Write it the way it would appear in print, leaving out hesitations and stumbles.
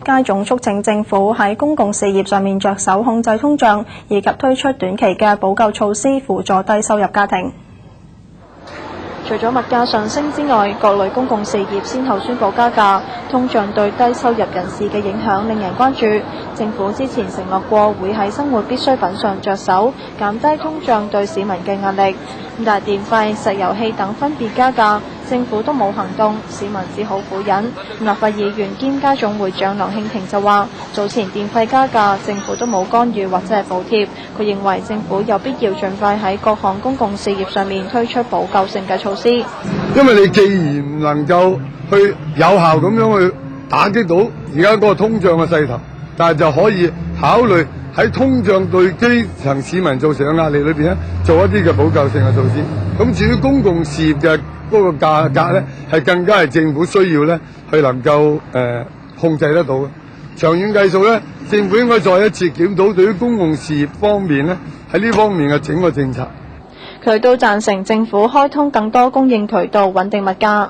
街總促請政府喺公共事業上面着手控制通脹，以及推出短期嘅補救措施輔助低收入家庭。除咗物價上升之外，各類公共事業先後宣布加價，通脹對低收入人士嘅影響令人關注。政府之前承諾過會喺生活必需品上着手，減低通脹對市民嘅壓力。但係電費、石油氣等分別加價，政府都冇行動，市民只好苦忍。立法議員兼街總會長梁慶婷就話：早前電費加價，政府都冇干預或者係補貼。佢認為政府有必要盡快喺各項公共事業上面推出補救性嘅措施。因為你既然唔能夠去有效咁樣去打擊到而家嗰個通脹嘅勢頭，但係就可以考慮喺通脹對基層市民造成嘅壓力裏邊咧，做一啲嘅補救性嘅措施。咁至於公共事業嘅嗰個價格咧，係更加係政府需要咧，去能夠控制得到嘅。長遠計數咧，政府應該再一次檢討對於公共事業方面咧，喺呢方面嘅整個政策。佢都贊成政府開通更多供應渠道，穩定物價。